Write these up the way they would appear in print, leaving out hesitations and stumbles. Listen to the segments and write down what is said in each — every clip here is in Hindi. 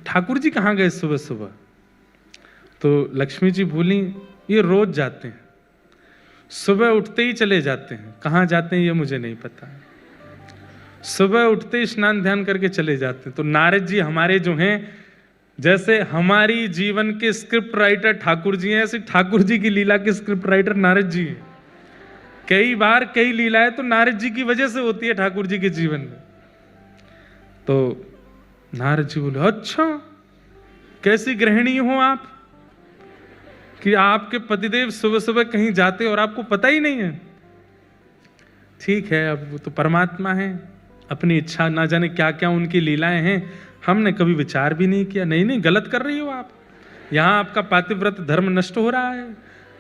ठाकुर जी कहाँ गए सुबह सुबह? तो लक्ष्मी जी बोली, ये रोज जाते हैं, सुबह उठते ही चले जाते हैं। कहाँ जाते हैं ये मुझे नहीं पता, सुबह उठते ही स्नान ध्यान करके चले जाते हैं। तो नारद जी हमारे जो हैं, जैसे हमारी जीवन के स्क्रिप्ट राइटर ठाकुर जी हैं, ऐसे ठाकुर जी की लीला के स्क्रिप्ट राइटर नारद जी हैं। कई बार कई लीलाएं तो नारद जी की वजह से होती है ठाकुर जी के जीवन में। तो नारद जी बोले, अच्छा कैसी गृहिणी हो आप कि आपके पतिदेव सुबह सुबह कहीं जाते और आपको पता ही नहीं है? ठीक है, अब वो तो परमात्मा है, अपनी इच्छा, ना जाने क्या क्या उनकी लीलाएं हैं, हमने कभी विचार भी नहीं किया। नहीं नहीं, गलत कर रही हो आप, यहाँ आपका पातिव्रत धर्म नष्ट हो रहा है।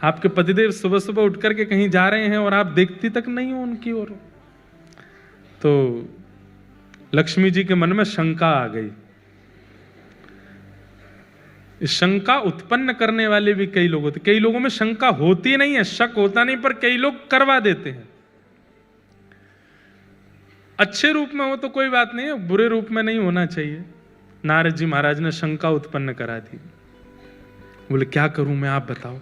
आपके पतिदेव सुबह सुबह उठ करके कहीं जा रहे हैं और आप देखती तक नहीं हो उनकी ओर। तो लक्ष्मी जी के मन में शंका आ गई। इस शंका उत्पन्न करने वाले भी कई लोग होते। कई लोगों में शंका होती नहीं है, शक होता नहीं, पर कई लोग करवा देते हैं। अच्छे रूप में हो तो कोई बात नहीं है, बुरे रूप में नहीं होना चाहिए। नारद जी महाराज ने शंका उत्पन्न करा दी। बोले क्या करूं मैं, आप बताओ।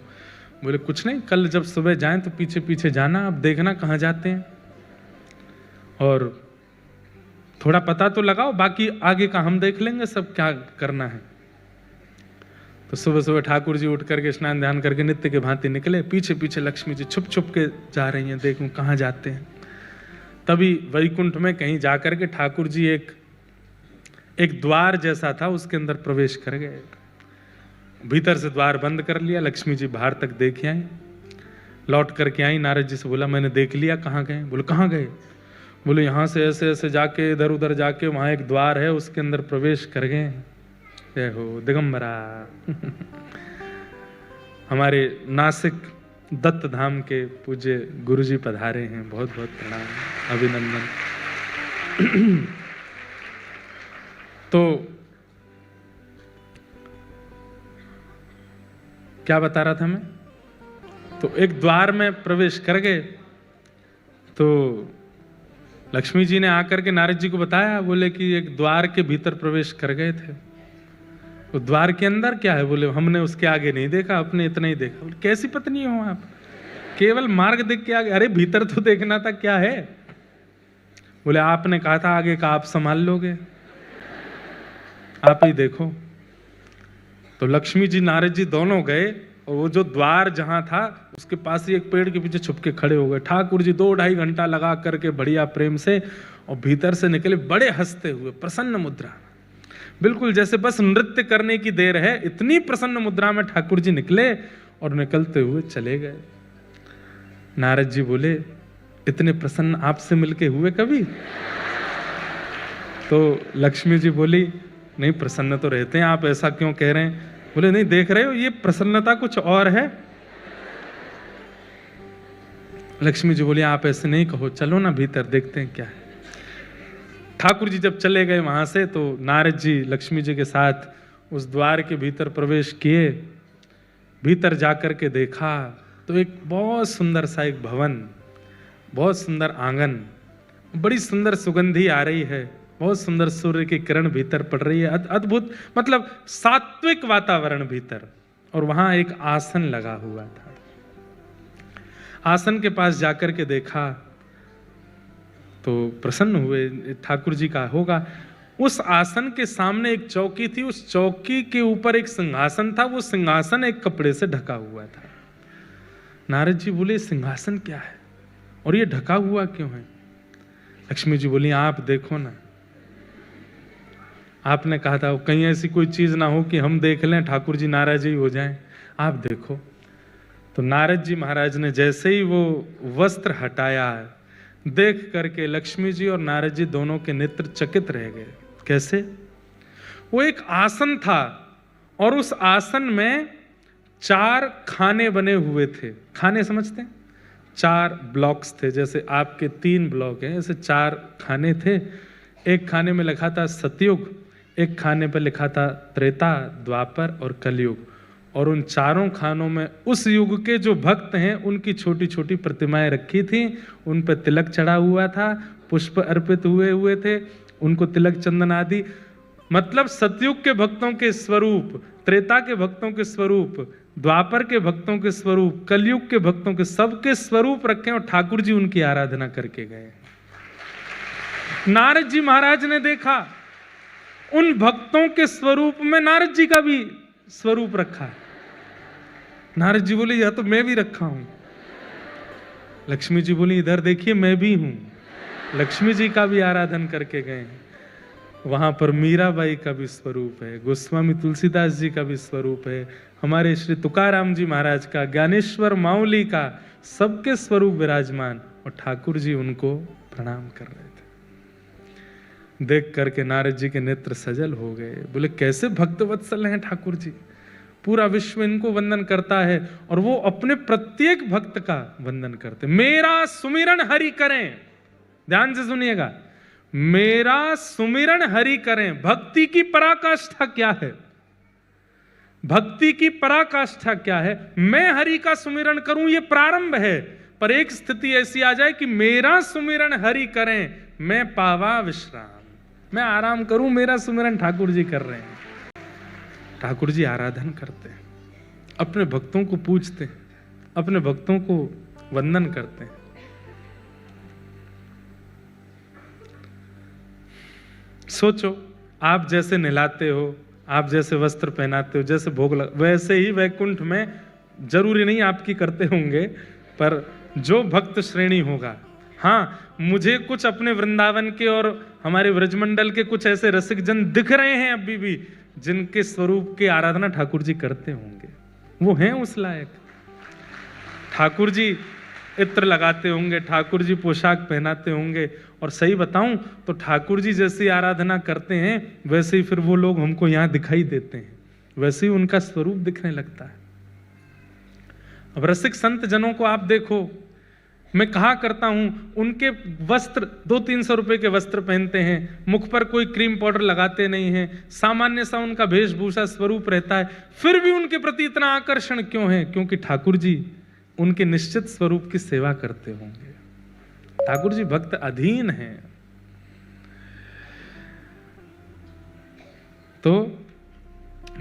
बोले कुछ नहीं, कल जब सुबह जाएं तो पीछे पीछे जाना, आप देखना कहां जाते हैं और थोड़ा पता तो लगाओ, बाकी आगे का हम देख लेंगे सब क्या करना है। तो सुबह सुबह ठाकुर जी उठ करके स्नान ध्यान करके नित्य के भांति निकले। पीछे पीछे लक्ष्मी जी छुप छुप के जा रही हैं, देखूं कहाँ जाते हैं। तभी वैकुंठ में कहीं जाकर के ठाकुर जी एक द्वार जैसा था, उसके अंदर प्रवेश कर गए। भीतर से द्वार बंद कर लिया। लक्ष्मी जी बाहर तक देख आई, लौट करके आई। नारद जी से बोला, मैंने देख लिया, कहाँ गए? बोले कहाँ गए? बोले यहाँ से ऐसे ऐसे जाके इधर उधर जाके वहाँ एक द्वार है, उसके अंदर प्रवेश कर गए। जय हो दिगंबरा। हमारे नासिक दत्त धाम के पूज्य गुरुजी पधारे हैं, बहुत बहुत प्रणाम, अभिनंदन। तो क्या बता रहा था मैं? तो एक द्वार में प्रवेश कर गए। तो लक्ष्मी जी ने आकर के नारद जी को बताया, बोले कि एक द्वार के भीतर प्रवेश कर गए थे। तो द्वार के अंदर क्या है? बोले हमने उसके आगे नहीं देखा, अपने इतना ही देखा। बोले कैसी पत्नी हो आप, केवल मार्ग देख के आगे? अरे भीतर तो देखना था, क्या है? बोले आपने कहा था आगे का आप संभाल लोगे, आप ही देखो। तो लक्ष्मी जी नारद जी दोनों गए और वो जो द्वार जहां था उसके पास ही एक पेड़ के पीछे छुप के खड़े हो गए। ठाकुर जी 2-2.5 घंटा लगा करके बढ़िया प्रेम से और भीतर से निकले बड़े हंसते हुए, प्रसन्न मुद्रा, बिल्कुल जैसे बस नृत्य करने की देर है, इतनी प्रसन्न मुद्रा में ठाकुर जी निकले और निकलते हुए चले गए। नारद जी बोले, इतने प्रसन्न आपसे मिलके हुए कभी? तो लक्ष्मी जी बोली, नहीं प्रसन्न तो रहते हैं, आप ऐसा क्यों कह रहे हैं? बोले नहीं, देख रहे हो ये प्रसन्नता कुछ और है। लक्ष्मी जी बोली, आप ऐसे नहीं कहो, चलो ना भीतर देखते हैं क्या है। ठाकुर जी जब चले गए वहां से, तो नारद जी लक्ष्मी जी के साथ उस द्वार के भीतर प्रवेश किए। भीतर जाकर के देखा तो एक बहुत सुंदर सा एक भवन, बहुत सुंदर आंगन, बड़ी सुंदर सुगंधी आ रही है, बहुत सुंदर सूर्य की किरण भीतर पड़ रही है, अद्भुत, मतलब सात्विक वातावरण भीतर। और वहां एक आसन लगा हुआ था। आसन के पास जाकर के देखा तो प्रसन्न हुए, ठाकुर जी का होगा। उस आसन के सामने एक चौकी थी, उस चौकी के ऊपर एक सिंहासन था, वो सिंहासन एक कपड़े से ढका हुआ था। नारद जी बोले, सिंहासन क्या है और ये ढका हुआ क्यों है? लक्ष्मी जी बोली, आप देखो ना, आपने कहा था कहीं ऐसी कोई चीज ना हो कि हम देख लें, ठाकुर जी नाराज ही हो जाएं, आप देखो। तो नारद जी महाराज ने जैसे ही वो वस्त्र हटाया, देख करके लक्ष्मी जी और नारद जी दोनों के नेत्र चकित रह गए। कैसे? वो एक आसन था और उस आसन में 4 खाने बने हुए थे। खाने समझते हैं? 4 ब्लॉक्स थे, जैसे आपके 3 ब्लॉक हैं, ऐसे 4 खाने थे। एक खाने में लिखा था सतयुग, एक खाने पर लिखा था त्रेता, द्वापर और कलयुग। और उन चारों खानों में उस युग के जो भक्त हैं उनकी छोटी छोटी प्रतिमाएं रखी थी, उन पर तिलक चढ़ा हुआ था, पुष्प अर्पित हुए थे, उनको तिलक चंदन आदि मतलब सतयुग के भक्तों के स्वरूप, त्रेता के भक्तों के स्वरूप, द्वापर के भक्तों के स्वरूप, कलयुग के भक्तों के, सबके स्वरूप रखे और ठाकुर जी उनकी आराधना करके गए। नारद जी महाराज ने देखा उन भक्तों के स्वरूप में नारद जी का भी स्वरूप रखा है। नारद जी बोले या तो मैं भी रखा हूं। लक्ष्मी जी बोली इधर देखिए मैं भी हूं। लक्ष्मी जी का भी आराधन करके गए। वहां पर मीराबाई का भी स्वरूप है, गोस्वामी तुलसीदास जी का भी स्वरूप है, हमारे श्री तुकाराम जी महाराज का, ज्ञानेश्वर माउली का, सबके स्वरूप विराजमान, और ठाकुर जी उनको प्रणाम कर रहे थे। देख करके नारद जी के नेत्र सजल हो गए। बोले कैसे भक्त वत्सल हैं ठाकुर जी, पूरा विश्व इनको वंदन करता है और वो अपने प्रत्येक भक्त का वंदन करते। मेरा सुमिरन हरि करें, ध्यान से सुनिएगा, मेरा सुमिरन हरि करें। भक्ति की पराकाष्ठा क्या है? भक्ति की पराकाष्ठा क्या है? मैं हरि का सुमिरन करूं, ये प्रारंभ है, पर एक स्थिति ऐसी आ जाए कि मेरा सुमिरन हरि करें, मैं पावा विश्राम, मैं आराम करूं, मेरा सुमिरन ठाकुर जी कर रहे हैं। ठाकुर जी आराधन करते हैं, अपने भक्तों को पूजते हैं, अपने भक्तों को वंदन करते हैं। सोचो, आप जैसे नहलाते हो, आप जैसे वस्त्र पहनाते हो, जैसे भोग वैसे ही वैकुंठ में, जरूरी नहीं आपकी करते होंगे, पर जो भक्त श्रेणी होगा। हाँ, मुझे कुछ अपने वृंदावन के और हमारे व्रजमंडल के कुछ ऐसे रसिक जन दिख रहे हैं अभी भी, जिनके स्वरूप की आराधना ठाकुर जी करते होंगे, वो हैं उस लायक। ठाकुर जी इत्र लगाते होंगे, ठाकुर जी पोशाक पहनाते होंगे, और सही बताऊं तो ठाकुर जी जैसी आराधना करते हैं वैसे ही फिर वो लोग हमको यहाँ दिखाई देते हैं, वैसे ही उनका स्वरूप दिखने लगता है। अब रसिक संत जनों को आप देखो, मैं कहा करता हूं, उनके वस्त्र 200-300 रुपए के वस्त्र पहनते हैं, मुख पर कोई क्रीम पाउडर लगाते नहीं हैं, सामान्य सा उनका वेशभूषा स्वरूप रहता है, फिर भी उनके प्रति इतना आकर्षण क्यों है? क्योंकि ठाकुर जी उनके निश्चित स्वरूप की सेवा करते होंगे। ठाकुर जी भक्त अधीन हैं। तो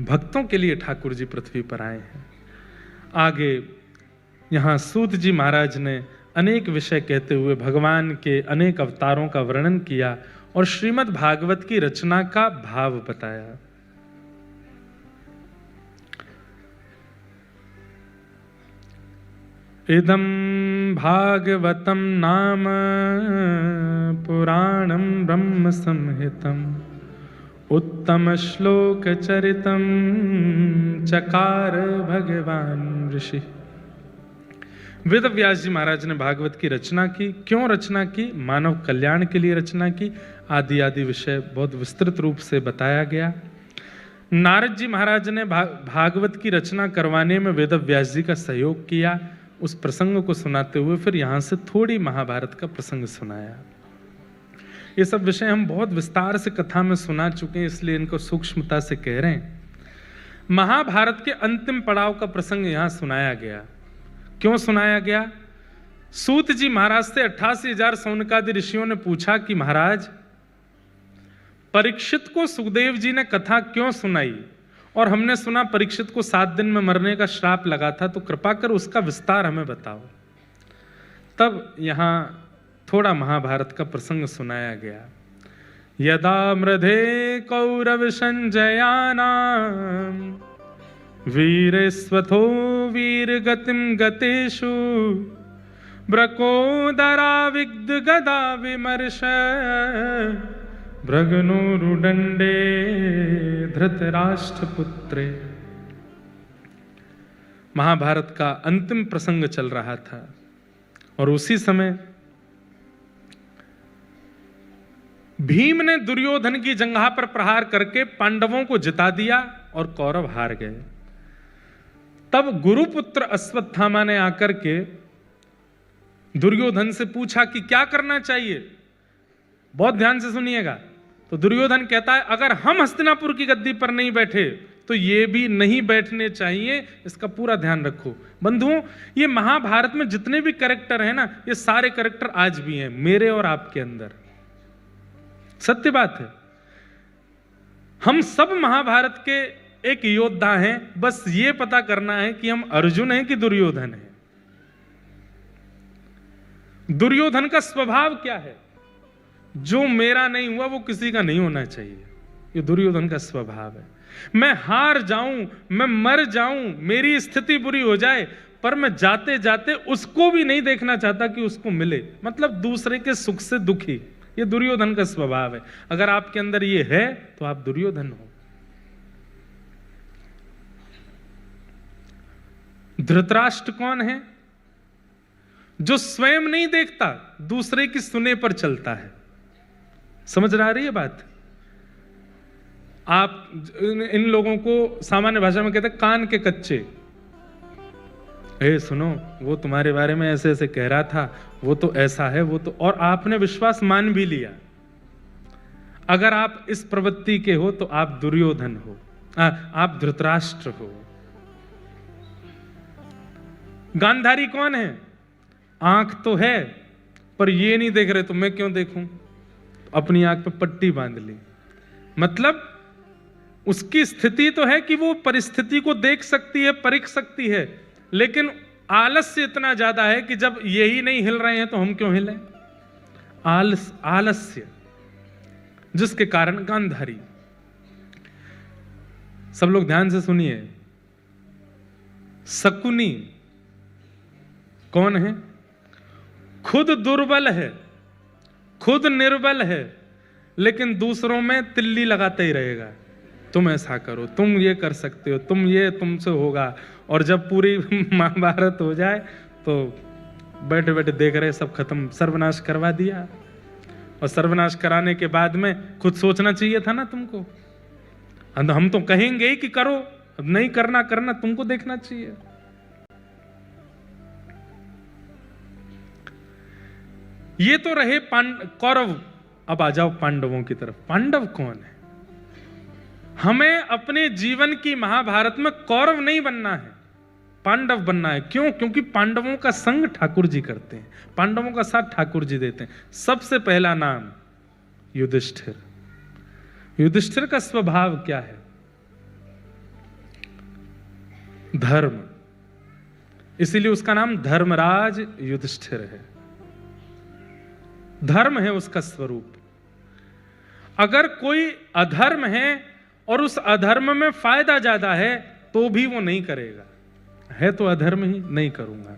भक्तों के लिए ठाकुर जी पृथ्वी पर आए हैं। आगे यहां सूत जी महाराज ने अनेक विषय कहते हुए भगवान के अनेक अवतारों का वर्णन किया और श्रीमद् भागवत की रचना का भाव बताया। इदं भागवतं नाम पुराणं ब्रह्म संहितं उत्तम श्लोक चरितं चकार भगवान ऋषि। वेद व्यास जी महाराज ने भागवत की रचना की। क्यों रचना की? मानव कल्याण के लिए रचना की। आदि आदि विषय बहुत विस्तृत रूप से बताया गया। नारद जी महाराज ने भागवत की रचना करवाने में वेद व्यास जी का सहयोग किया। उस प्रसंग को सुनाते हुए फिर यहां से थोड़ी महाभारत का प्रसंग सुनाया। ये सब विषय हम बहुत विस्तार से कथा में सुना चुके हैं, इसलिए इनको सूक्ष्मता से कह रहे हैं। महाभारत के अंतिम पड़ाव का प्रसंग यहां सुनाया गया। क्यों सुनाया गया? सूत जी महाराज से 88,000 सौनकादि ऋषियों ने पूछा कि महाराज, परीक्षित को सुखदेव जी ने कथा क्यों सुनाई, और हमने सुना परीक्षित को 7 दिन में मरने का श्राप लगा था, तो कृपा कर उसका विस्तार हमें बताओ। तब यहां थोड़ा महाभारत का प्रसंग सुनाया गया। यदा मृधे कौरव संजयानाम वीरस्वथो वीरगतिम गतेषु ब्रकोदरा विग्ध गदा विमर्श भृगनोरुदंडे धृतराष्ट्रपुत्रे। महाभारत का अंतिम प्रसंग चल रहा था और उसी समय भीम ने दुर्योधन की जंघा पर प्रहार करके पांडवों को जिता दिया और कौरव हार गए। तब गुरुपुत्र अश्वत्थामा ने आकर के दुर्योधन से पूछा कि क्या करना चाहिए। बहुत ध्यान से सुनिएगा। तो दुर्योधन कहता है, अगर हम हस्तिनापुर की गद्दी पर नहीं बैठे तो ये भी नहीं बैठने चाहिए, इसका पूरा ध्यान रखो। बंधुओं, ये महाभारत में जितने भी कैरेक्टर हैं ना, ये सारे कैरेक्टर आज भी हैं मेरे और आपके अंदर। सत्य बात है। हम सब महाभारत के एक योद्धा हैं, बस ये पता करना है कि हम अर्जुन हैं कि दुर्योधन हैं। दुर्योधन का स्वभाव क्या है? जो मेरा नहीं हुआ वो किसी का नहीं होना चाहिए, ये दुर्योधन का स्वभाव है। मैं हार जाऊं, मैं मर जाऊं, मेरी स्थिति बुरी हो जाए, पर मैं जाते जाते उसको भी नहीं देखना चाहता कि उसको मिले, मतलब दूसरे के सुख से दुखी। ये दुर्योधन का स्वभाव है। अगर आपके अंदर ये है तो आप दुर्योधन हो। धृतराष्ट्र कौन है? जो स्वयं नहीं देखता, दूसरे की सुने पर चलता है। समझ रही है बात? आप इन लोगों को सामान्य भाषा में कहते हैं कान के कच्चे। सुनो, वो तुम्हारे बारे में ऐसे ऐसे कह रहा था, वो तो ऐसा है, वो तो, और आपने विश्वास मान भी लिया। अगर आप इस प्रवृत्ति के हो तो आप दुर्योधन हो, आप धृतराष्ट्र हो। गांधारी कौन है? आंख तो है पर ये नहीं देख रहे तो मैं क्यों देखूं? अपनी आंख पे पट्टी बांध ली। मतलब उसकी स्थिति तो है कि वो परिस्थिति को देख सकती है, परख सकती है, लेकिन आलस्य इतना ज्यादा है कि जब यही नहीं हिल रहे हैं तो हम क्यों हिले? आलस्य, जिसके कारण गांधारी। सब लोग ध्यान से सुनिए। शकुनी कौन है? खुद दुर्बल है, खुद निर्बल है, लेकिन दूसरों में तिल्ली लगाते ही रहेगा। तुम ऐसा करो, तुम ये कर सकते हो, तुम ये तुमसे होगा। और जब पूरी महाभारत हो जाए तो बैठे बैठे देख रहे सब खत्म, सर्वनाश करवा दिया। और सर्वनाश कराने के बाद में खुद सोचना चाहिए था ना तुमको। हम तो कहेंगे ही कि करो, नहीं करना करना तुमको देखना चाहिए। ये तो रहे कौरव। अब आ जाओ पांडवों की तरफ। पांडव कौन है? हमें अपने जीवन की महाभारत में कौरव नहीं बनना है, पांडव बनना है। क्यों? क्योंकि पांडवों का संग ठाकुर जी करते हैं, पांडवों का साथ ठाकुर जी देते हैं। सबसे पहला नाम युधिष्ठिर। युधिष्ठिर का स्वभाव क्या है? धर्म, इसीलिए उसका नाम धर्मराज युधिष्ठिर है। धर्म है उसका स्वरूप। अगर कोई अधर्म है और उस अधर्म में फायदा ज्यादा है तो भी वो नहीं करेगा। है तो अधर्म ही, नहीं करूंगा मैं।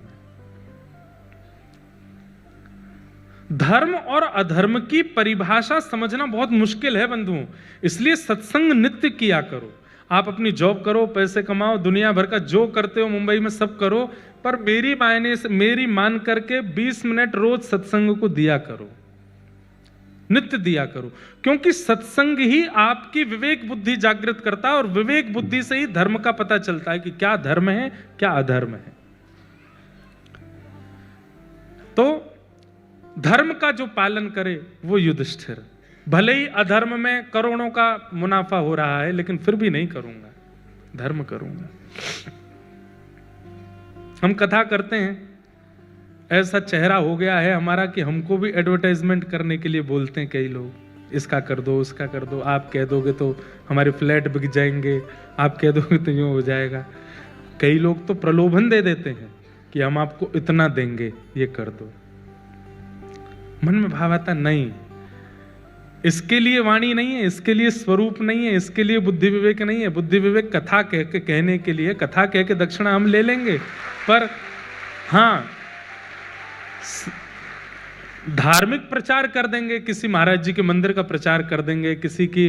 धर्म और अधर्म की परिभाषा समझना बहुत मुश्किल है बंधुओं, इसलिए सत्संग नित्य किया करो। आप अपनी जॉब करो, पैसे कमाओ, दुनिया भर का जो करते हो मुंबई में सब करो, पर मेरी मान करके 20 मिनट रोज सत्संग को दिया करो, नित्य दिया करो। क्योंकि सत्संग ही आपकी विवेक बुद्धि जागृत करता है, और विवेक बुद्धि से ही धर्म का पता चलता है कि क्या धर्म है, क्या अधर्म है। तो धर्म का जो पालन करे वो युधिष्ठिर। भले ही अधर्म में करोड़ों का मुनाफा हो रहा है, लेकिन फिर भी नहीं करूंगा, धर्म करूंगा। हम कथा करते हैं, ऐसा चेहरा हो गया है हमारा कि हमको भी एडवर्टाइजमेंट करने के लिए बोलते हैं कई लोग, इसका कर दो, उसका कर दो, आप कह दोगे तो हमारे फ्लैट बिक जाएंगे, आप कह दोगे तो यूं हो जाएगा। कई लोग तो प्रलोभन दे देते हैं कि हम आपको इतना देंगे, ये कर दो। मन में भाव आता नहीं, इसके लिए वाणी नहीं है, इसके लिए स्वरूप नहीं है, इसके लिए बुद्धि विवेक नहीं है। बुद्धि विवेक कथा कह के कहने के लिए, कथा कह के दक्षिणा हम ले लेंगे, पर हाँ धार्मिक प्रचार कर देंगे, किसी महाराज जी के मंदिर का प्रचार कर देंगे, किसी की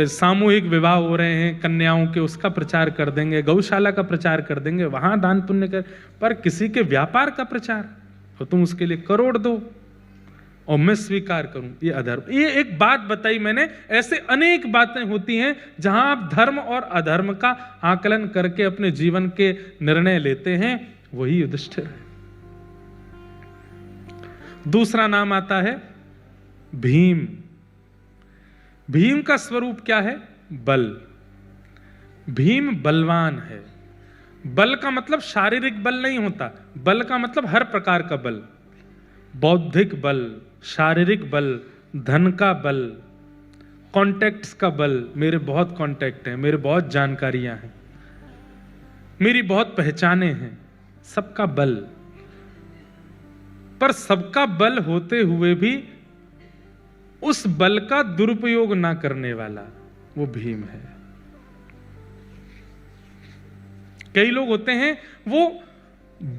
सामूहिक विवाह हो रहे हैं कन्याओं के, उसका प्रचार कर देंगे, गौशाला का प्रचार कर देंगे, वहां दान पुण्य कर। पर किसी के व्यापार का प्रचार तो तुम उसके लिए करोड़ दो और मैं स्वीकार करूं, ये अधर्म। ये एक बात बताई मैंने, ऐसे अनेक बातें होती हैं जहां आप धर्म और अधर्म का आकलन करके अपने जीवन के निर्णय लेते हैं। वही युधिष्ठिर है। दूसरा नाम आता है भीम। भीम का स्वरूप क्या है? बल। भीम बलवान है। बल का मतलब शारीरिक बल नहीं होता, बल का मतलब हर प्रकार का बल, बौद्धिक बल, शारीरिक बल, धन का बल, कॉन्टैक्ट्स का बल, मेरे बहुत कॉन्टैक्ट हैं, मेरे बहुत जानकारियां हैं, मेरी बहुत पहचाने हैं, सबका बल। पर सबका बल होते हुए भी उस बल का दुरुपयोग ना करने वाला वो भीम है। कई लोग होते हैं वो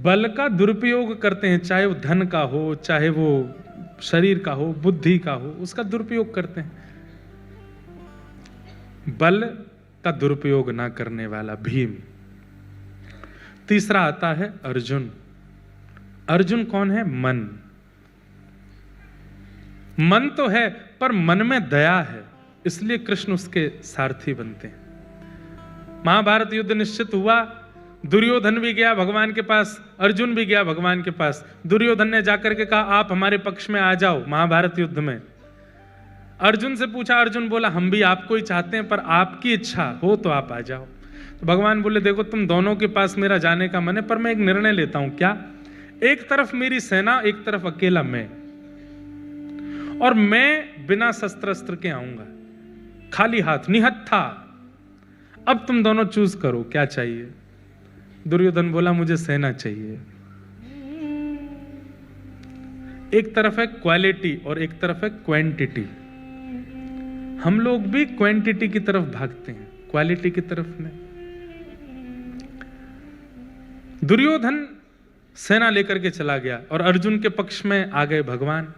बल का दुरुपयोग करते हैं, चाहे वो धन का हो, चाहे वो शरीर का हो, बुद्धि का हो, उसका दुरुपयोग करते हैं। बल का दुरुपयोग ना करने वाला भीम। तीसरा आता है अर्जुन। अर्जुन कौन है? मन। मन तो है पर मन में दया है, इसलिए कृष्ण उसके सारथी बनते हैं। महाभारत युद्ध निश्चित हुआ, दुर्योधन भी गया भगवान के पास, अर्जुन भी गया भगवान के पास। दुर्योधन ने जाकर के कहा आप हमारे पक्ष में आ जाओ महाभारत युद्ध में। अर्जुन से पूछा, अर्जुन बोला हम भी आपको ही चाहते हैं, पर आपकी इच्छा हो तो आप आ जाओ। तो भगवान बोले देखो तुम दोनों के पास मेरा जाने का मन है, पर मैं एक निर्णय लेता हूं। क्या? एक तरफ मेरी सेना, एक तरफ अकेला मैं, और मैं बिना शस्त्र अस्त्र के आऊंगा, खाली हाथ, निहत्था। अब तुम दोनों चूज करो क्या चाहिए। दुर्योधन बोला मुझे सेना चाहिए। एक तरफ है क्वालिटी और एक तरफ है क्वांटिटी। हम लोग भी क्वांटिटी की तरफ भागते हैं, क्वालिटी की तरफ नहीं। दुर्योधन सेना लेकर के चला गया और अर्जुन के पक्ष में आ गए भगवान।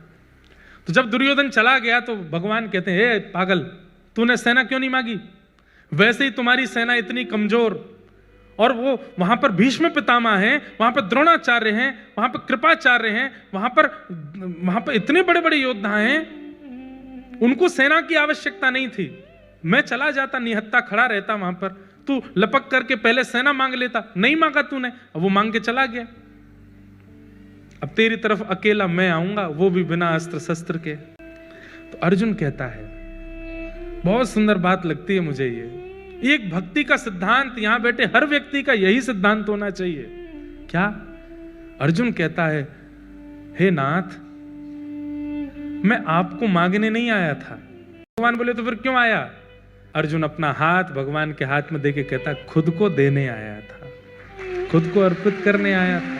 तो जब दुर्योधन चला गया तो भगवान कहते हैं हे पागल, तूने सेना क्यों नहीं मांगी? वैसे ही तुम्हारी सेना इतनी कमजोर, और वो वहां पर भीष्म पितामह हैं, वहां पर द्रोणाचार्य हैं, वहां पर कृपाचार्य हैं, वहां पर इतने बड़े बड़े योद्धा हैं, उनको सेना की आवश्यकता नहीं थी। मैं चला जाता, निहत्था खड़ा रहता वहां पर, तू लपक करके पहले सेना मांग लेता। नहीं मांगा तूने, अब वो मांग के चला गया। अब तेरी तरफ अकेला मैं आऊंगा, वो भी बिना अस्त्र शस्त्र के। तो अर्जुन कहता है, बहुत सुंदर बात लगती है मुझे ये एक भक्ति का सिद्धांत, यहां बैठे हर व्यक्ति का यही सिद्धांत होना चाहिए। क्या? अर्जुन कहता है हे नाथ, मैं आपको मांगने नहीं आया था। भगवान बोले तो फिर क्यों आया? अर्जुन अपना हाथ भगवान के हाथ में देके कहता खुद को देने आया था, खुद को अर्पित करने आया था।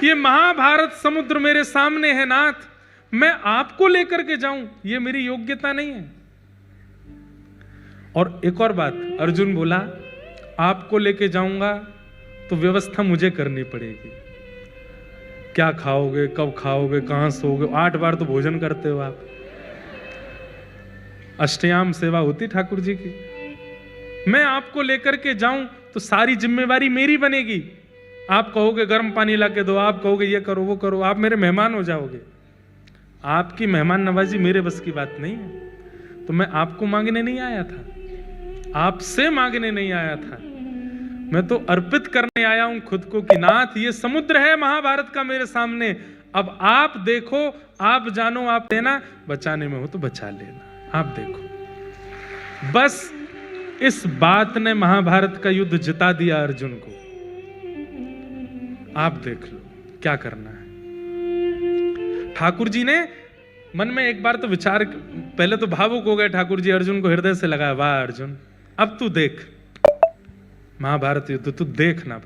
ये महाभारत समुद्र मेरे सामने है नाथ, मैं आपको लेकर के जाऊं ये मेरी योग्यता नहीं है। और एक और बात, अर्जुन बोला आपको लेके जाऊंगा तो व्यवस्था मुझे करनी पड़ेगी। क्या खाओगे, कब खाओगे, कहां सोओगे? 8 बार तो भोजन करते हो आप, अष्टयाम सेवा होती ठाकुर जी की। मैं आपको लेकर के जाऊं तो सारी जिम्मेवारी मेरी बनेगी। आप कहोगे गर्म पानी ला के दो, आप कहोगे ये करो वो करो, आप मेरे मेहमान हो जाओगे। आपकी मेहमान नवाजी मेरे बस की बात नहीं है। तो मैं आपको मांगने नहीं आया था, आपसे मांगने नहीं आया था, मैं तो अर्पित करने आया हूं खुद को कि नाथ ये समुद्र है महाभारत का मेरे सामने, अब आप देखो, आप जानो, आप देना, बचाने में हो तो बचा लेना, आप देखो। बस इस बात ने महाभारत का युद्ध जिता दिया अर्जुन को। आप देख लो क्या करना है। ठाकुर जी ने मन में एक बार तो विचार, पहले तो भावुक हो गए ठाकुर जी, अर्जुन को हृदय से लगाया, वाह अर्जुन अब तू देख महाभारत युद्ध, तू देखना,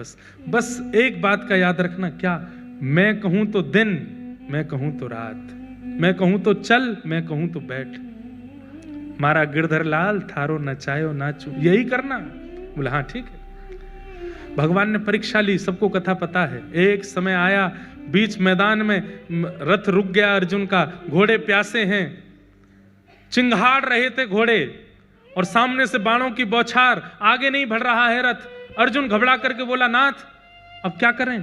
बस एक बात का याद रखना। क्या? मैं कहूं तो दिन, मैं कहूं तो रात, मैं कहूं तो चल, मैं कहूं तो बैठ, मारा गिरधर लाल थारो नचायो नाचू, यही करना। बोला हाँ ठीक है। भगवान ने परीक्षा ली, सबको कथा पता है। एक समय आया बीच मैदान में, रथ रुक गया अर्जुन का, घोड़े प्यासे हैं, चिंघाड़ रहे थे घोड़े, और सामने से बाणों की बौछार, आगे नहीं बढ़ रहा है रथ। अर्जुन घबरा करके बोला नाथ अब क्या करें?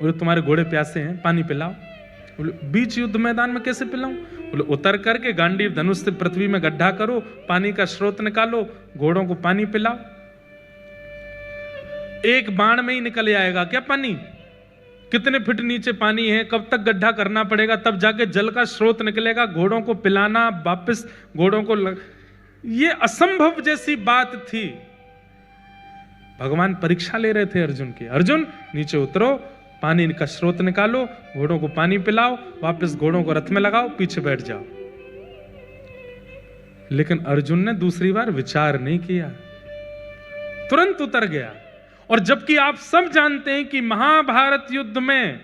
बोले तुम्हारे घोड़े प्यासे हैं, पानी पिलाओ। बोले बीच युद्ध मैदान में कैसे पिलाऊं? बोले उतर करके गांडीव धनुष से पृथ्वी में गड्ढा करो, पानी का स्रोत निकालो, घोड़ों को पानी पिलाओ। एक बाण में ही निकल आएगा क्या पानी? कितने फीट नीचे पानी है, कब तक गड्ढा करना पड़ेगा, तब जाके जल का स्रोत निकलेगा। घोड़ों को पिलाना, वापस घोड़ों को ये असंभव जैसी बात थी। भगवान परीक्षा ले रहे थे अर्जुन की। अर्जुन नीचे उतरो, पानी का स्रोत निकालो, घोड़ों को पानी पिलाओ, वापस घोड़ों को रथ में लगाओ, पीछे बैठ जाओ। लेकिन अर्जुन ने दूसरी बार विचार नहीं किया, तुरंत उतर गया। और जबकि आप सब जानते हैं कि महाभारत युद्ध में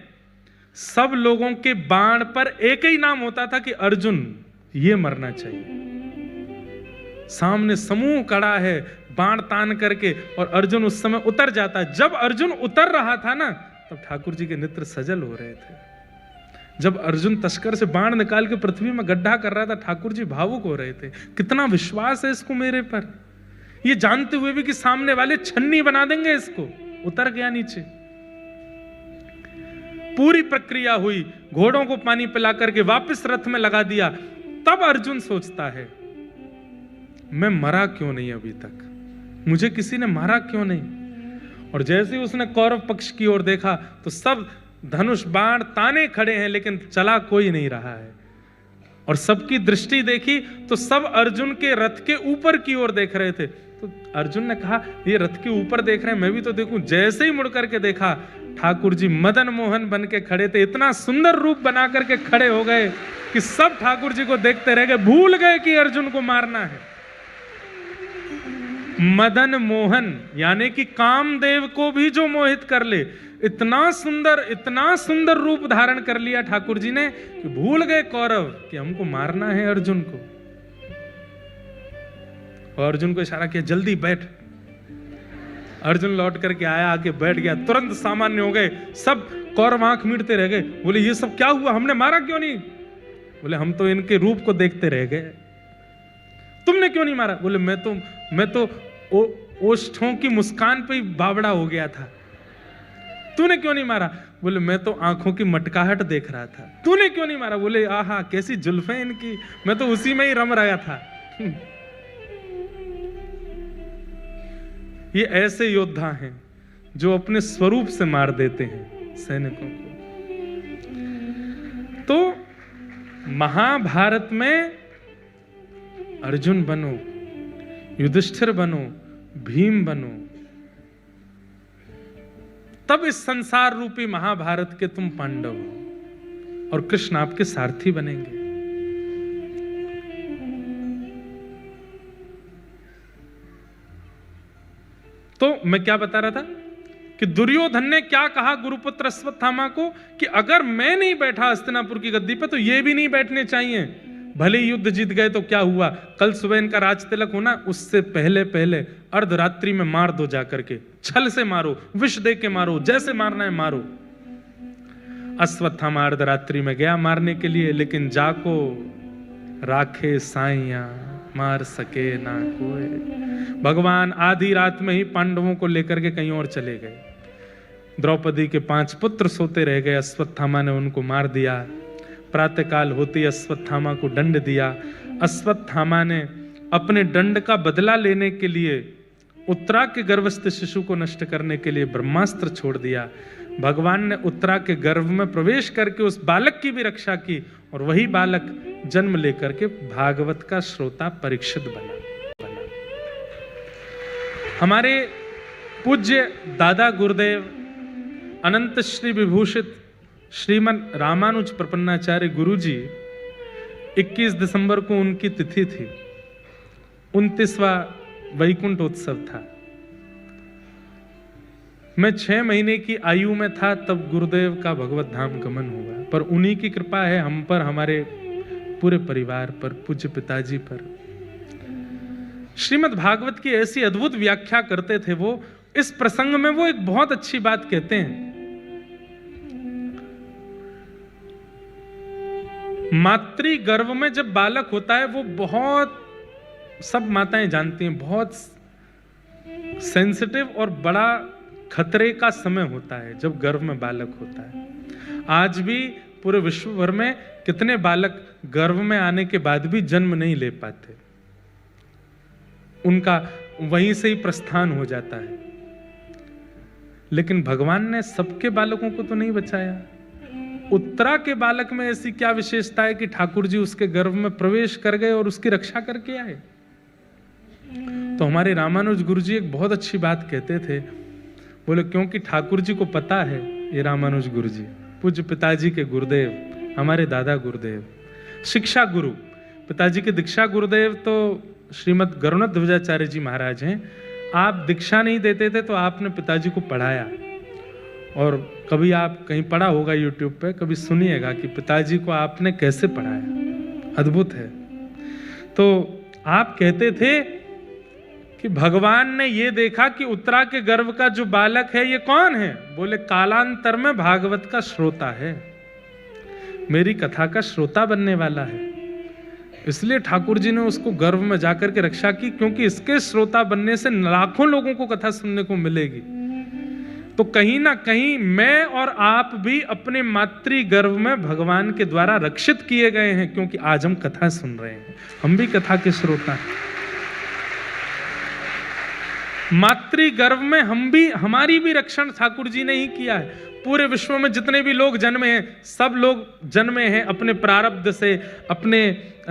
सब लोगों के बाण पर एक ही नाम होता था कि अर्जुन, ये मरना चाहिए। सामने समूह खड़ा है बाण तान करके, और अर्जुन उस समय उतर जाता है। जब अर्जुन उतर रहा था ना, तब ठाकुर जी के नेत्र सजल हो रहे थे। जब अर्जुन तस्कर से बाण निकाल के पृथ्वी में गड्ढा कर रहा था, ठाकुर जी भावुक हो रहे थे। कितना विश्वास है इसको मेरे पर, ये जानते हुए भी कि सामने वाले छन्नी बना देंगे इसको। उतर गया नीचे। पूरी प्रक्रिया हुई, घोड़ों को पानी पिला करके वापस रथ में लगा दिया। तब अर्जुन सोचता है, मैं मरा क्यों नहीं अभी तक, मुझे किसी ने मारा क्यों नहीं। और जैसे ही उसने कौरव पक्ष की ओर देखा तो सब धनुष बाण ताने खड़े हैं, लेकिन चला कोई नहीं रहा है। और सबकी दृष्टि देखी तो सब अर्जुन के रथ के ऊपर की ओर देख रहे थे। तो अर्जुन ने कहा, ये रथ के ऊपर देख रहे हैं, मैं भी तो देखूं। जैसे ही मुड़ करके देखा, ठाकुर जी मदन मोहन बन के खड़े थे। इतना सुंदर रूप बना करके खड़े हो गए कि सब ठाकुर जी को देखते रह गए, भूल गए कि अर्जुन को मारना है। मदन मोहन यानी कि कामदेव को भी जो मोहित कर ले, इतना सुंदर रूप धारण कर लिया ठाकुर जी ने कि भूल गए कौरव कि हमको मारना है अर्जुन को। और अर्जुन को इशारा किया, जल्दी बैठ। अर्जुन लौट करके आया, आके बैठ गया, तुरंत सामान्य हो गए। सब कौरव आंख मीटते रह गए, बोले ये सब क्या हुआ, हमने मारा क्यों नहीं। बोले हम तो इनके रूप को देखते रह गए। तुमने क्यों नहीं मारा। बोले मैं तो ओष्ठों की मुस्कान पे ही बावड़ा हो गया था। तूने क्यों नहीं मारा। बोले मैं तो आंखों की मटकाहट देख रहा था। तूने क्यों नहीं मारा। बोले आहा कैसी जुल्फें इनकी, मैं तो उसी में ही रम रहा था। ये ऐसे योद्धा हैं जो अपने स्वरूप से मार देते हैं सैनिकों को। तो महाभारत में अर्जुन बनो, युधिष्ठिर बनो, भीम बनो, तब इस संसार रूपी महाभारत के तुम पांडव हो और कृष्ण आपके सारथी बनेंगे। तो मैं क्या बता रहा था कि दुर्योधन ने क्या कहा गुरुपुत्र अश्वत्थामा को कि अगर मैं नहीं बैठा हस्तिनापुर की गद्दी पे तो ये भी नहीं बैठने चाहिए। भले ही युद्ध जीत गए तो क्या हुआ, कल सुबह इनका राज तिलक होना, उससे पहले पहले अर्धरात्रि में मार दो, जाकर के छल से मारो, विष दे के मारो, जैसे मारना है मारो। अश्वत्थामा अर्धरात्रि में गया मारने के लिए, लेकिन जाको राखे साइया मार सके ना कोई। भगवान आधी रात में ही पांडवों को लेकर के कहीं और चले गए। द्रौपदी के 5 पुत्र सोते रह गए, अश्वत्थामा ने उनको मार दिया। प्रातःकाल होते अश्वत्थामा को दंड दिया। अश्वत्थामा ने अपने दंड का बदला लेने के लिए उत्तरा के गर्भस्थ शिशु को नष्ट करने के लिए ब्रह्मास्त्र छोड़ दिया। भगवान ने उत्तरा के गर्भ में प्रवेश करके उस बालक की भी रक्षा की, और वही बालक जन्म लेकर के भागवत का श्रोता परीक्षित बना। हमारे पूज्य दादा गुरुदेव अनंत श्री विभूषित श्रीमन रामानुज प्रपन्नाचार्य गुरुजी, 21 दिसंबर को उनकी तिथि थी। 29वां वैकुंठ उत्सव था। मैं 6 महीने की आयु में था तब गुरुदेव का भगवत धाम गमन हुआ, पर उन्हीं की कृपा है हम पर, हमारे पूरे परिवार पर, पूज्य पिताजी पर। श्रीमद् भागवत की ऐसी अद्भुत व्याख्या करते थे वो। इस प्रसंग में वो एक बहुत अच्छी बात कहते हैं, मातृ गर्भ में जब बालक होता है वो बहुत, सब माताएं जानती हैं, बहुत सेंसिटिव और बड़ा खतरे का समय होता है जब गर्भ में बालक होता है। आज भी पूरे विश्व भर में कितने बालक गर्भ में आने के बाद भी जन्म नहीं ले पाते, उनका वहीं से ही प्रस्थान हो जाता है। लेकिन भगवान ने सबके बालकों को तो नहीं बचाया। उत्तरा के बालक में ऐसी क्या विशेषता है कि ठाकुर जी उसके गर्भ में प्रवेश कर गए और उसकी रक्षा करके आए। तो हमारे रामानुज गुरु जी एक बहुत अच्छी बात कहते थे, बोले क्योंकि ठाकुर जी को पता है, ये रामानुज गुरु जी पूज्य पिताजी के गुरुदेव, हमारे दादा गुरुदेव, शिक्षा गुरु, पिताजी के दीक्षा गुरुदेव तो श्रीमद् गरुणध्वजाचार्य जी महाराज हैं। आप दीक्षा नहीं देते थे तो आपने पिताजी को पढ़ाया, और कभी आप कहीं पढ़ा होगा यूट्यूब पे, कभी सुनिएगा कि पिताजी को आपने कैसे पढ़ाया, अद्भुत है। तो आप कहते थे कि भगवान ने ये देखा कि उत्तरा के गर्भ का जो बालक है ये कौन है? बोले कालांतर में भागवत का श्रोता है, मेरी कथा का श्रोता बनने वाला है। इसलिए ठाकुर जी ने उसको गर्भ में जाकर के रक्षा की, क्योंकि इसके श्रोता बनने से लाखों लोगों को कथा सुनने को मिलेगी। तो कहीं ना कहीं मैं और आप भी अपने मातृ गर्भ में भगवान के द्वारा रक्षित किए गए हैं, क्योंकि आज हम कथा सुन रहे हैं, हम भी कथा के श्रोता हैं। मातृ गर्भ में हम भी, हमारी भी रक्षण ठाकुर जी ने ही किया है। पूरे विश्व में जितने भी लोग जन्मे हैं, सब लोग जन्मे हैं अपने प्रारब्ध से, अपने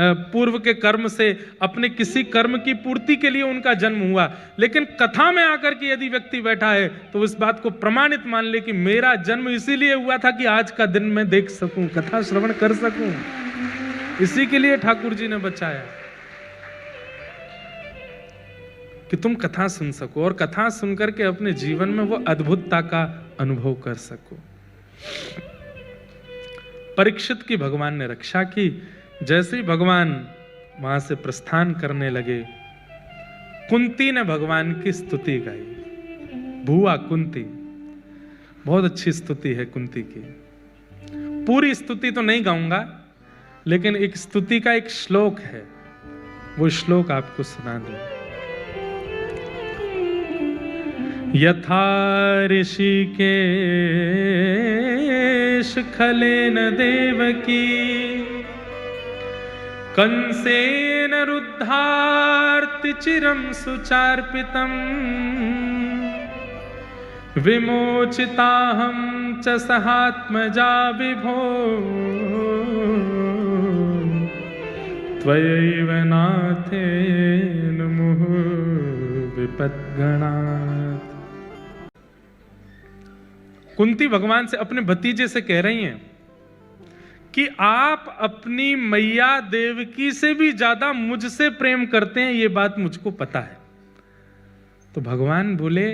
पूर्व के कर्म से, अपने किसी कर्म की पूर्ति के लिए उनका जन्म हुआ। लेकिन कथा में आकर के यदि व्यक्ति बैठा है तो इस बात को प्रमाणित मान ले कि मेरा जन्म इसीलिए हुआ था कि आज का दिन मैं देख सकूं, कथा श्रवण कर सकूं। इसी के लिए ठाकुर जी ने बचाया कि तुम कथा सुन सको, और कथा सुनकर के अपने जीवन में वो अद्भुतता का अनुभव कर सको। परीक्षित की भगवान ने रक्षा की। जैसे ही भगवान वहां से प्रस्थान करने लगे, कुंती ने भगवान की स्तुति गाई। भुआ कुंती, बहुत अच्छी स्तुति है कुंती की। पूरी स्तुति तो नहीं गाऊंगा, लेकिन एक स्तुति का एक श्लोक है, वो श्लोक आपको सुना दूं। यथा ऋषिकेश खलेन देवकी कंसेन रुद्धार्ति चिरं सुचार्पितम् विमोचिताहं च सहात्मजा विभो त्वयैव नाथेन मुहुर्विपद्गणात्। कुंती भगवान से, अपने भतीजे से कह रही हैं कि आप अपनी मैया देवकी से भी ज्यादा मुझसे प्रेम करते हैं, ये बात मुझको पता है। तो भगवान बोले,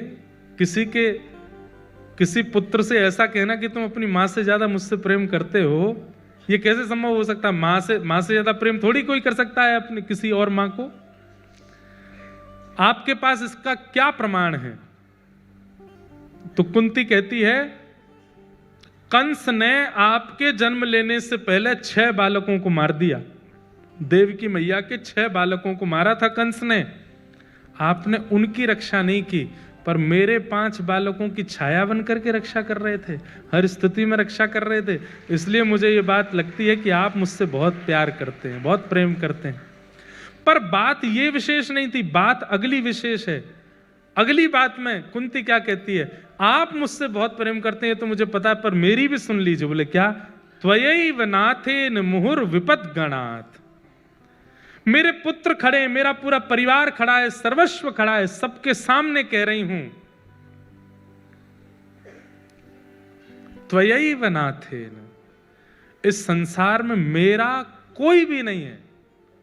किसी पुत्र से ऐसा कहना कि तुम अपनी मां से ज्यादा मुझसे प्रेम करते हो, ये कैसे संभव हो सकता है? मां से ज्यादा प्रेम थोड़ी कोई कर सकता है अपनी किसी और मां को। आपके पास इसका क्या प्रमाण है? तो कुंती कहती है, कंस ने आपके जन्म लेने से पहले 6 बालकों को मार दिया। देवकी मैया के 6 बालकों को मारा था कंस ने। आपने उनकी रक्षा नहीं की, पर मेरे 5 बालकों की छाया बन करके रक्षा कर रहे थे, हर स्थिति में रक्षा कर रहे थे। इसलिए मुझे ये बात लगती है कि आप मुझसे बहुत प्यार करते हैं, बहुत प्रेम करते हैं। पर बात ये विशेष नहीं थी, बात अगली विशेष है। अगली बात में कुंती क्या कहती है? आप मुझसे बहुत प्रेम करते हैं तो मुझे पता है, पर मेरी भी सुन लीजिए। बोले क्या? त्वयैव नाथेन मुहुर्विपद्गणात्। मेरे पुत्र खड़े हैं, मेरा पूरा परिवार खड़ा है, सर्वस्व खड़ा है, सबके सामने कह रही हूं, त्वयैव नाथेन। इस संसार में मेरा कोई भी नहीं है,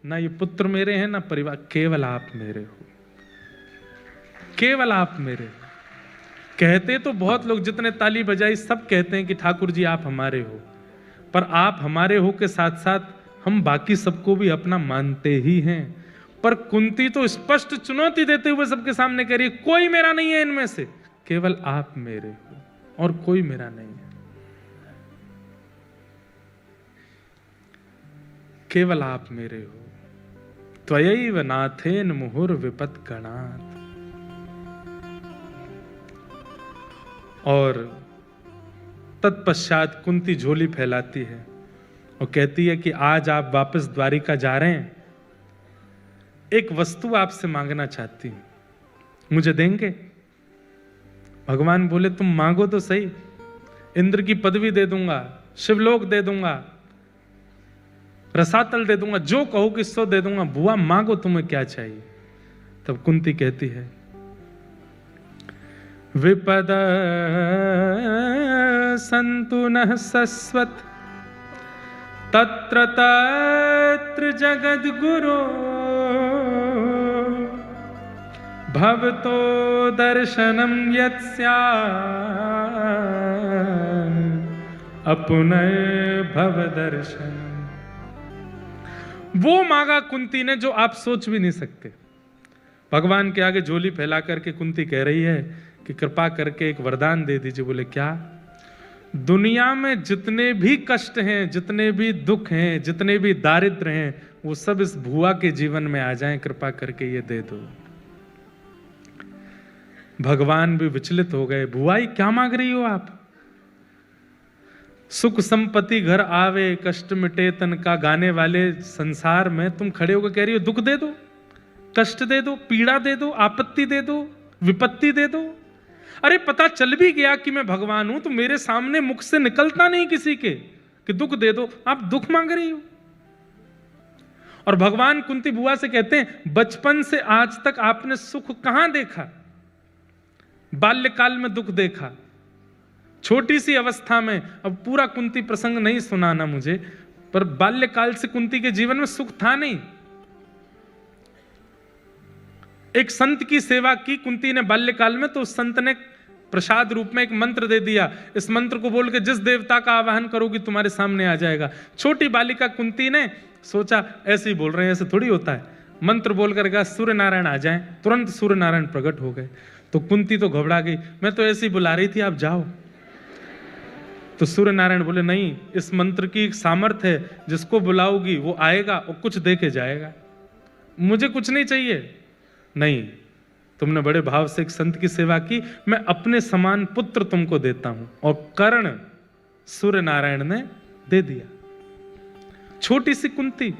ना ये पुत्र मेरे हैं, ना परिवार, केवल आप मेरे हो, केवल आप मेरे हो। कहते तो बहुत लोग, जितने ताली बजाई सब कहते हैं कि ठाकुर जी आप हमारे हो, पर आप हमारे हो के साथ साथ हम बाकी सबको भी अपना मानते ही हैं। पर कुंती तो स्पष्ट चुनौती देते हुए सबके सामने कह रही है, कोई मेरा नहीं है इनमें से, केवल आप मेरे हो और कोई मेरा नहीं है, केवल आप मेरे हो। त्वयैव नाथेन मुहुर्विपद्गणात्। और तत्पश्चात कुंती झोली फैलाती है और कहती है कि आज आप वापस द्वारिका जा रहे हैं, एक वस्तु आपसे मांगना चाहती हूं, मुझे देंगे? भगवान बोले, तुम मांगो तो सही, इंद्र की पदवी दे दूंगा, शिवलोक दे दूंगा, रसातल दे दूंगा, जो कहो कि सो दे दूंगा। बुआ मांगो, तुम्हें क्या चाहिए? तब कुंती कहती है, विपद सन्तु नः सस्वत् तत्र तत् सर्वत्र जगद्गुरो भवतो दर्शनम यत्स्यात् अपुनः भव दर्शनम। वो मांगा कुंती ने जो आप सोच भी नहीं सकते। भगवान के आगे झोली फैला करके कुंती कह रही है कि कृपा करके एक वरदान दे दीजिए। बोले क्या? दुनिया में जितने भी कष्ट हैं, जितने भी दुख हैं, जितने भी दारिद्र हैं, वो सब इस भुआ के जीवन में आ जाएं, कृपा करके ये दे दो। भगवान भी विचलित हो गए। भुआई क्या मांग रही हो आप? सुख संपत्ति घर आवे कष्ट मिटे तन का गाने वाले संसार में तुम खड़े होकर कह रही हो दुख दे दो, कष्ट दे दो, पीड़ा दे दो, आपत्ति दे दो, विपत्ति दे दो। अरे पता चल भी गया कि मैं भगवान हूं तो मेरे सामने मुख से निकलता नहीं किसी के कि दुख दे दो, आप दुख मांग रही हो। और भगवान कुंती बुआ से कहते हैं बचपन से आज तक आपने सुख कहां देखा? बाल्यकाल में दुख देखा, छोटी सी अवस्था में। अब पूरा कुंती प्रसंग नहीं सुनाना मुझे, पर बाल्यकाल से कुंती के जीवन में सुख था नहीं। एक संत की सेवा की कुंती ने बाल्यकाल में, तो उस संत ने प्रसाद रूप में एक मंत्र दे दिया, इस मंत्र को बोल के जिस देवता का आवाहन करोगी तुम्हारे सामने आ जाएगा। छोटी बालिका कुंती ने सोचा ऐसे ही बोल रहे हैं, ऐसे थोड़ी होता है। मंत्र बोलकर कहा सूर्य नारायण आ जाएं, तुरंत सूर्य नारायण प्रकट हो गए। तो कुंती तो घबरा गई, मैं तो ऐसे ही बुला रही थी, आप जाओ। तो सूर्य नारायण बोले नहीं, इस मंत्र की एक सामर्थ्य है, जिसको बुलाओगी वो आएगा और कुछ दे के जाएगा, मुझे कुछ नहीं चाहिए। नहीं, तुमने बड़े भाव से एक संत की सेवा की, मैं अपने समान पुत्र तुमको देता हूं। और कर्ण सूर्य नारायण ने दे दिया। छोटी सी कुंती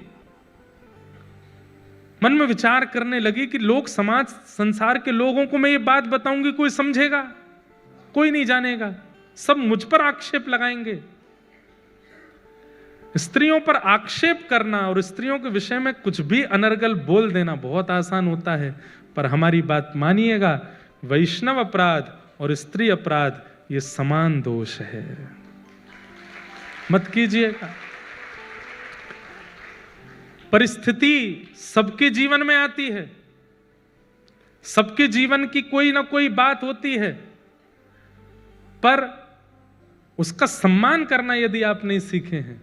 मन में विचार करने लगी कि लोग, समाज, संसार के लोगों को मैं ये बात बताऊंगी, कोई समझेगा? कोई नहीं जानेगा, सब मुझ पर आक्षेप लगाएंगे। स्त्रियों पर आक्षेप करना और स्त्रियों के विषय में कुछ भी अनर्गल बोल देना बहुत आसान होता है, पर हमारी बात मानिएगा, वैष्णव अपराध और स्त्री अपराध ये समान दोष है, मत कीजिएगा। परिस्थिति सबके जीवन में आती है, सबके जीवन की कोई ना कोई बात होती है, पर उसका सम्मान करना यदि आप नहीं सीखे हैं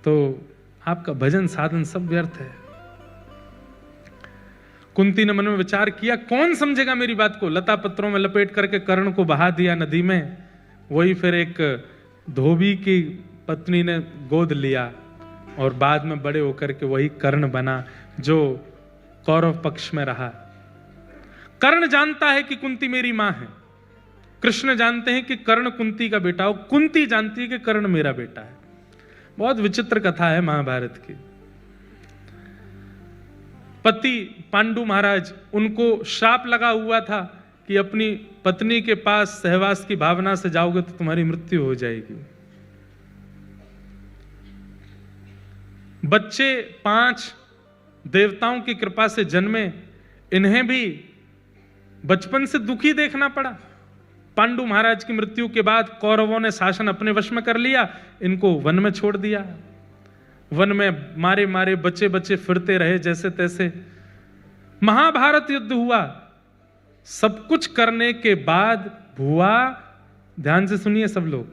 तो आपका भजन साधन सब व्यर्थ है। कुंती ने मन में विचार किया, कौन समझेगा मेरी बात को? लता पत्रों में लपेट करके कर्ण को बहा दिया नदी में। वही फिर एक धोबी की पत्नी ने गोद लिया और बाद में बड़े होकर के वही कर्ण बना जो कौरव पक्ष में रहा। कर्ण जानता है कि कुंती मेरी मां है, कृष्ण जानते हैं कि कर्ण कुंती का बेटा हो, कुंती जानती है कि कर्ण मेरा बेटा है। बहुत विचित्र कथा है महाभारत की। पति पांडु महाराज, उनको श्राप लगा हुआ था कि अपनी पत्नी के पास सहवास की भावना से जाओगे तो तुम्हारी मृत्यु हो जाएगी। बच्चे 5 देवताओं की कृपा से जन्मे, इन्हें भी बचपन से दुखी देखना पड़ा। पांडु महाराज की मृत्यु के बाद कौरवों ने शासन अपने वश में कर लिया, इनको वन में छोड़ दिया। वन में मारे मारे बच्चे बच्चे फिरते रहे जैसे तैसे। महाभारत युद्ध हुआ। सब कुछ करने के बाद भुआ, ध्यान से सुनिए सब लोग,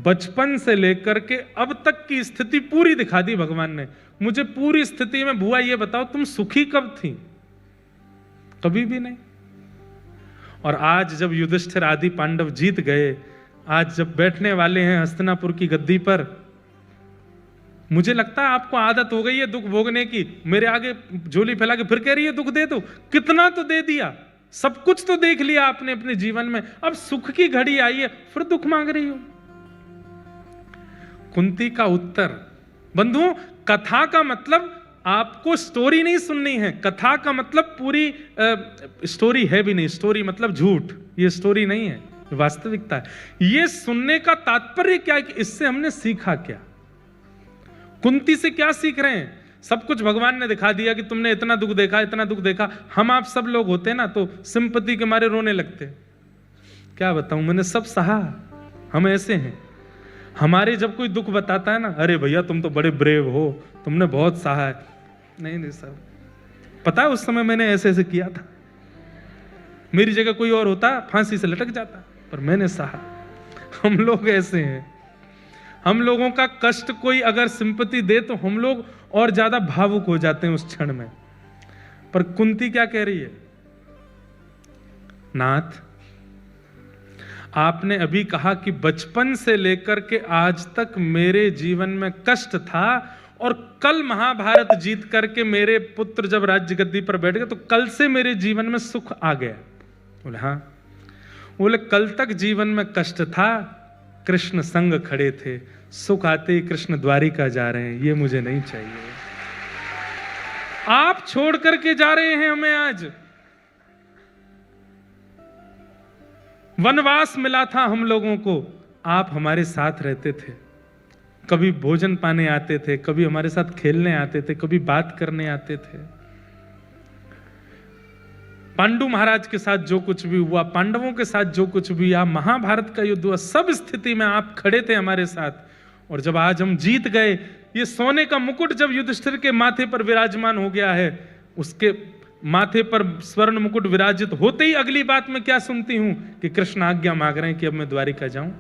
बचपन से लेकर के अब तक की स्थिति पूरी दिखा दी भगवान ने। मुझे पूरी स्थिति में भुआ ये बताओ तुम सुखी कब थी? कभी भी नहीं। और आज जब युधिष्ठिर आदि पांडव जीत गए, आज जब बैठने वाले हैं हस्तिनापुर की गद्दी पर, मुझे लगता है आपको आदत हो गई है दुख भोगने की। मेरे आगे झोली फैला के फिर कह रही है दुख दे दो। कितना तो दे दिया, सब कुछ तो देख लिया आपने अपने जीवन में, अब सुख की घड़ी आई है फिर दुख मांग रही हो। कुंती का उत्तर, बंधुओं, कथा का मतलब आपको स्टोरी नहीं सुननी है। कथा का मतलब पूरी स्टोरी है भी नहीं। स्टोरी मतलब झूठ, ये स्टोरी नहीं है, वास्तविकता है। ये सुनने का तात्पर्य क्या है कि इससे हमने सीखा क्या, कुंती से क्या सीख रहे हैं। सब कुछ भगवान ने दिखा दिया कि तुमने इतना दुख देखा, इतना दुख देखा। हम आप सब लोग होते ना तो सिंपैथी के मारे रोने लगते। क्या बताऊं, मैंने सब सहा, हम ऐसे हैं। हमारे जब कोई दुख बताता है ना, अरे भैया तुम तो बड़े ब्रेव हो, तुमने बहुत सहा है। नहीं साहब, पता है उस समय मैंने ऐसे ऐसे किया था, मेरी जगह कोई और होता फांसी से लटक जाता, पर मैंने सहा। हम लोग ऐसे हैं, हम लोगों का कष्ट कोई अगर सिंपैथी दे तो हम लोग और ज्यादा भावुक हो जाते हैं उस क्षण में। पर कुंती क्या कह रही है, नाथ आपने अभी कहा कि बचपन से लेकर के आज तक मेरे जीवन में कष्ट था, और कल महाभारत जीत करके मेरे पुत्र जब राज्य गद्दी पर बैठ गए तो कल से मेरे जीवन में सुख आ गया। बोले हाँ। बोले कल तक जीवन में कष्ट था, कृष्ण संग खड़े थे, सुख आते ही कृष्ण द्वारिका जा रहे हैं, ये मुझे नहीं चाहिए। आप छोड़ करके जा रहे हैं हमें आज। वनवास मिला था हम लोगों को, आप हमारे साथ रहते थे, कभी भोजन पाने आते थे, कभी हमारे साथ खेलने आते थे, कभी बात करने आते थे। पांडु महाराज के साथ जो कुछ भी हुआ, पांडवों के साथ जो कुछ भी हुआ, महाभारत का युद्ध हुआ, सब स्थिति में आप खड़े थे हमारे साथ। और जब आज हम जीत गए, ये सोने का मुकुट जब युधिष्ठिर के माथे पर विराजमान हो गया है, उसके माथे पर स्वर्ण मुकुट विराजित होते ही अगली बात में क्या सुनती हूं कि कृष्ण आज्ञा मांग रहे हैं कि अब मैं द्वारिका जाऊं।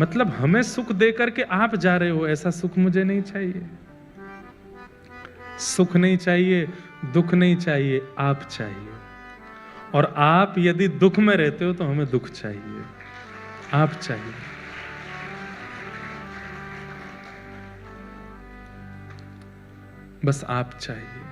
मतलब हमें सुख दे करके आप जा रहे हो, ऐसा सुख मुझे नहीं चाहिए। सुख नहीं चाहिए, दुख नहीं चाहिए, आप चाहिए। और आप यदि दुख में रहते हो तो हमें दुख चाहिए, आप चाहिए। बस आप चाहिए।